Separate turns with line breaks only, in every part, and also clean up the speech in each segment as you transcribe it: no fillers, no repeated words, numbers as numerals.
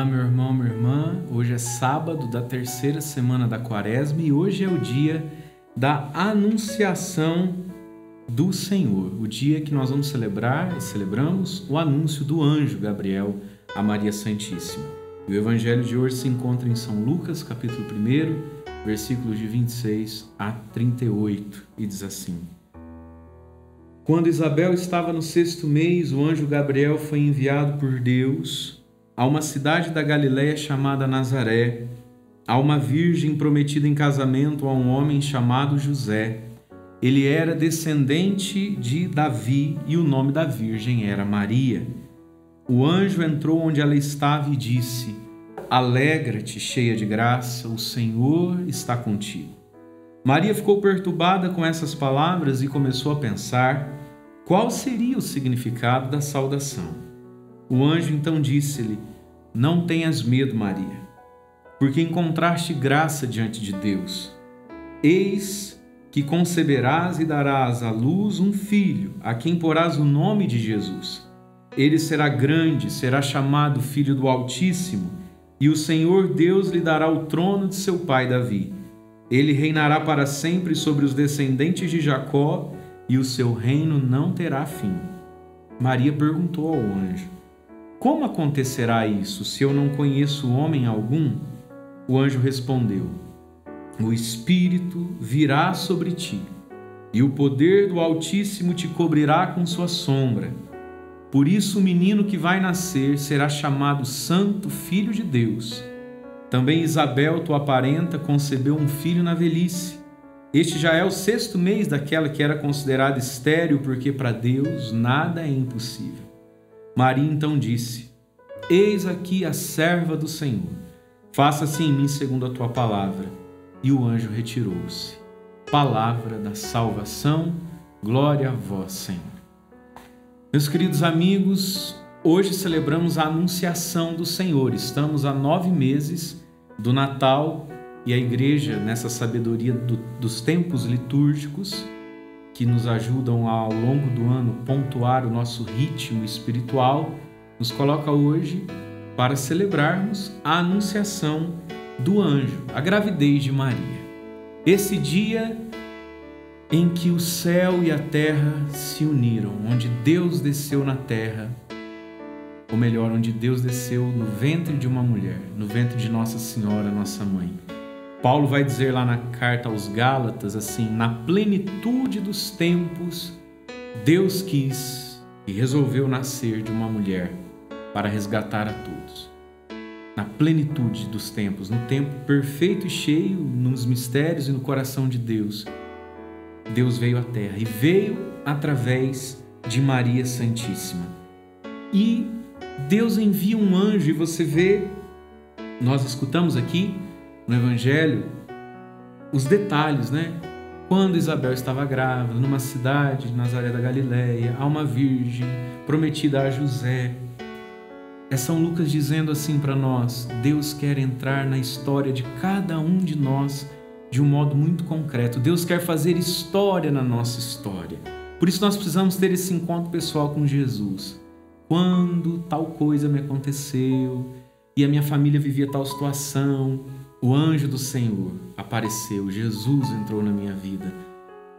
Olá, meu irmão, minha irmã. Hoje é sábado da terceira semana da Quaresma e hoje é o dia da Anunciação do Senhor, o dia que nós vamos celebrar e celebramos o anúncio do anjo Gabriel a Maria Santíssima. E o evangelho de hoje se encontra em São Lucas, capítulo 1, versículos de 26 a 38, e diz assim: Quando Isabel estava no 6º mês, o anjo Gabriel foi enviado por Deus a uma cidade da Galiléia chamada Nazaré, a uma virgem prometida em casamento a um homem chamado José. Ele era descendente de Davi e o nome da virgem era Maria. O anjo entrou onde ela estava e disse: Alegra-te, cheia de graça, o Senhor está contigo. Maria ficou perturbada com essas palavras e começou a pensar qual seria o significado da saudação. O anjo então disse-lhe: Não tenhas medo, Maria, porque encontraste graça diante de Deus. Eis que conceberás e darás à luz um filho, a quem porás o nome de Jesus. Ele será grande, será chamado Filho do Altíssimo, e o Senhor Deus lhe dará o trono de seu pai Davi. Ele reinará para sempre sobre os descendentes de Jacó, e o seu reino não terá fim. Maria perguntou ao anjo: Como acontecerá isso, se eu não conheço homem algum? O anjo respondeu: O Espírito virá sobre ti, e o poder do Altíssimo te cobrirá com sua sombra. Por isso o menino que vai nascer será chamado Santo Filho de Deus. Também Isabel, tua parenta, concebeu um filho na velhice. Este já é o 6º mês daquela que era considerada estéril, porque para Deus nada é impossível. Maria então disse: Eis aqui a serva do Senhor. Faça-se em mim segundo a tua palavra. E o anjo retirou-se. Palavra da salvação, glória a vós, Senhor. Meus queridos amigos, hoje celebramos a Anunciação do Senhor. Estamos há 9 meses do Natal e a Igreja, nessa sabedoria dos tempos litúrgicos, que nos ajudam ao longo do ano pontuar o nosso ritmo espiritual, nos coloca hoje para celebrarmos a Anunciação do anjo, a gravidez de Maria. Esse dia em que o céu e a terra se uniram, onde Deus desceu na terra, ou melhor, onde Deus desceu no ventre de uma mulher, no ventre de Nossa Senhora, nossa mãe. Paulo vai dizer lá na carta aos Gálatas assim: na plenitude dos tempos, Deus quis e resolveu nascer de uma mulher para resgatar a todos. Na plenitude dos tempos, no tempo perfeito e cheio, nos mistérios e no coração de Deus, Deus veio à terra e veio através de Maria Santíssima. E Deus envia um anjo, e você vê, nós escutamos aqui no Evangelho os detalhes, né? Quando Isabel estava grávida, numa cidade de Nazaré da Galiléia, há uma virgem prometida a José. É São Lucas dizendo assim para nós: Deus quer entrar na história de cada um de nós de um modo muito concreto. Deus quer fazer história na nossa história. Por isso nós precisamos ter esse encontro pessoal com Jesus. Quando tal coisa me aconteceu e a minha família vivia tal situação, o anjo do Senhor apareceu, Jesus entrou na minha vida.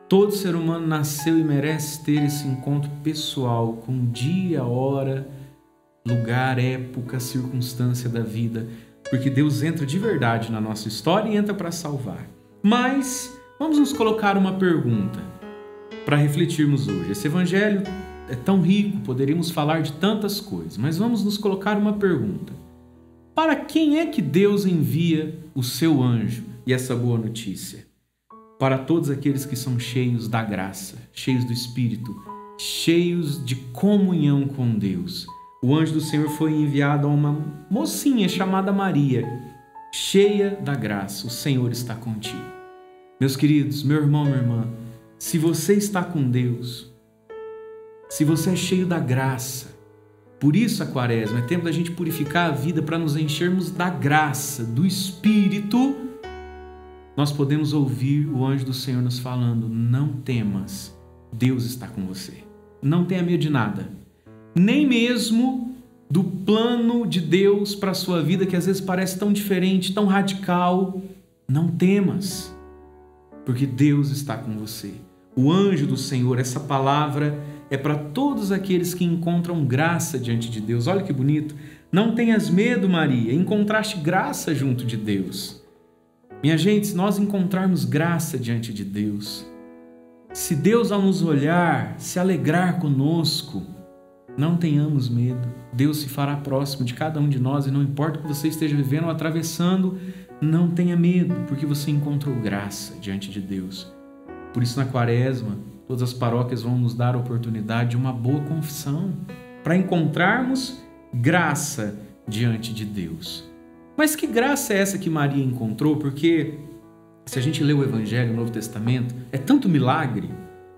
Todo ser humano nasceu e merece ter esse encontro pessoal com dia, hora, lugar, época, circunstância da vida, porque Deus entra de verdade na nossa história e entra para salvar. Mas vamos nos colocar uma pergunta para refletirmos hoje. Esse evangelho é tão rico, poderíamos falar de tantas coisas, mas vamos nos colocar uma pergunta. Para quem é que Deus envia o seu anjo e essa boa notícia? Para todos aqueles que são cheios da graça, cheios do Espírito, cheios de comunhão com Deus. O anjo do Senhor foi enviado a uma mocinha chamada Maria, cheia da graça. O Senhor está contigo. Meus queridos, meu irmão, minha irmã, se você está com Deus, se você é cheio da graça, por isso a Quaresma é tempo da gente purificar a vida para nos enchermos da graça, do Espírito. Nós podemos ouvir o anjo do Senhor nos falando: não temas, Deus está com você. Não tenha medo de nada, nem mesmo do plano de Deus para a sua vida, que às vezes parece tão diferente, tão radical, não temas, porque Deus está com você. O anjo do Senhor, essa palavra é para todos aqueles que encontram graça diante de Deus. Olha que bonito. Não tenhas medo, Maria, encontraste graça junto de Deus. Minha gente, se nós encontrarmos graça diante de Deus, se Deus ao nos olhar, se alegrar conosco, não tenhamos medo. Deus se fará próximo de cada um de nós e não importa o que você esteja vivendo ou atravessando, não tenha medo, porque você encontrou graça diante de Deus. Por isso, na Quaresma, todas as paróquias vão nos dar a oportunidade de uma boa confissão, para encontrarmos graça diante de Deus. Mas que graça é essa que Maria encontrou? Porque se a gente lê o Evangelho, o Novo Testamento, é tanto milagre,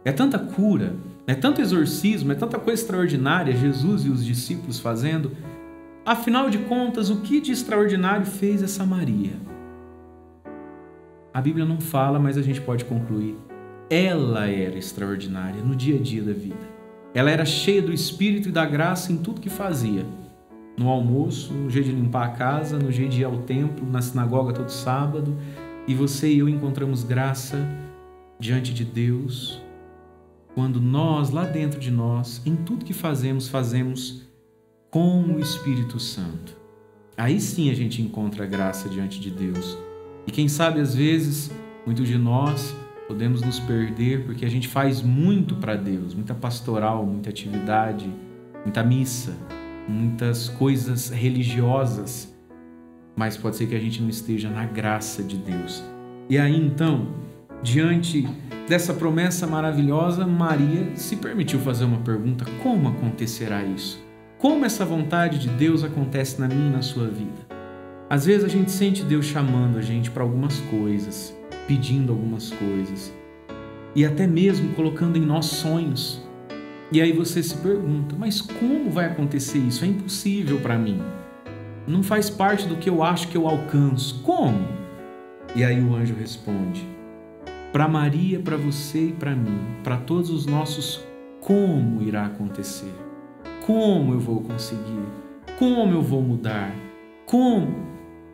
é tanta cura, é tanto exorcismo, é tanta coisa extraordinária, Jesus e os discípulos fazendo. Afinal de contas, o que de extraordinário fez essa Maria? A Bíblia não fala, mas a gente pode concluir. Ela era extraordinária no dia a dia da vida. Ela era cheia do Espírito e da graça em tudo que fazia. No almoço, no jeito de limpar a casa, no jeito de ir ao templo, na sinagoga todo sábado. E você e eu encontramos graça diante de Deus quando nós, lá dentro de nós, em tudo que fazemos, fazemos com o Espírito Santo. Aí sim a gente encontra graça diante de Deus. E quem sabe, às vezes, muitos de nós podemos nos perder porque a gente faz muito para Deus, muita pastoral, muita atividade, muita missa, muitas coisas religiosas, mas pode ser que a gente não esteja na graça de Deus. E aí então, diante dessa promessa maravilhosa, Maria se permitiu fazer uma pergunta: como acontecerá isso? Como essa vontade de Deus acontece na minha e na sua vida? Às vezes a gente sente Deus chamando a gente para algumas coisas, pedindo algumas coisas e até mesmo colocando em nós sonhos. E aí você se pergunta: mas como vai acontecer isso? É impossível para mim. Não faz parte do que eu acho que eu alcanço. Como? E aí o anjo responde: para Maria, para você e para mim, para todos os nossos, como irá acontecer? Como eu vou conseguir? Como eu vou mudar? Como?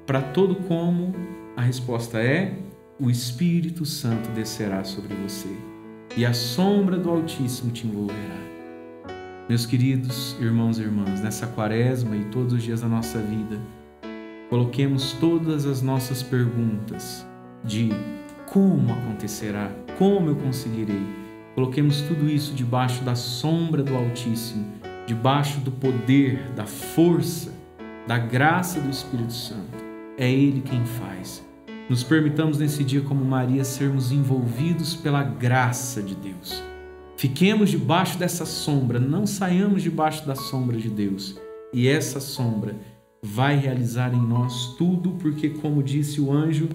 Para todo como, a resposta é: o Espírito Santo descerá sobre você e a sombra do Altíssimo te envolverá. Meus queridos irmãos e irmãs, nessa Quaresma e todos os dias da nossa vida, coloquemos todas as nossas perguntas de como acontecerá, como eu conseguirei. Coloquemos tudo isso debaixo da sombra do Altíssimo, debaixo do poder, da força, da graça do Espírito Santo. É Ele quem faz. Nos permitamos nesse dia, como Maria, sermos envolvidos pela graça de Deus. Fiquemos debaixo dessa sombra, não saiamos debaixo da sombra de Deus. E essa sombra vai realizar em nós tudo, porque, como disse o anjo,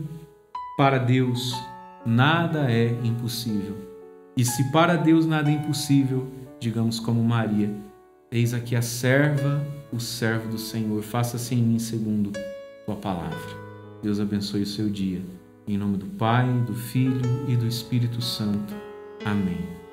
para Deus nada é impossível. E se para Deus nada é impossível, digamos como Maria: eis aqui a serva, o servo do Senhor, faça-se em mim segundo tua palavra. Deus abençoe o seu dia. Em nome do Pai, do Filho e do Espírito Santo. Amém.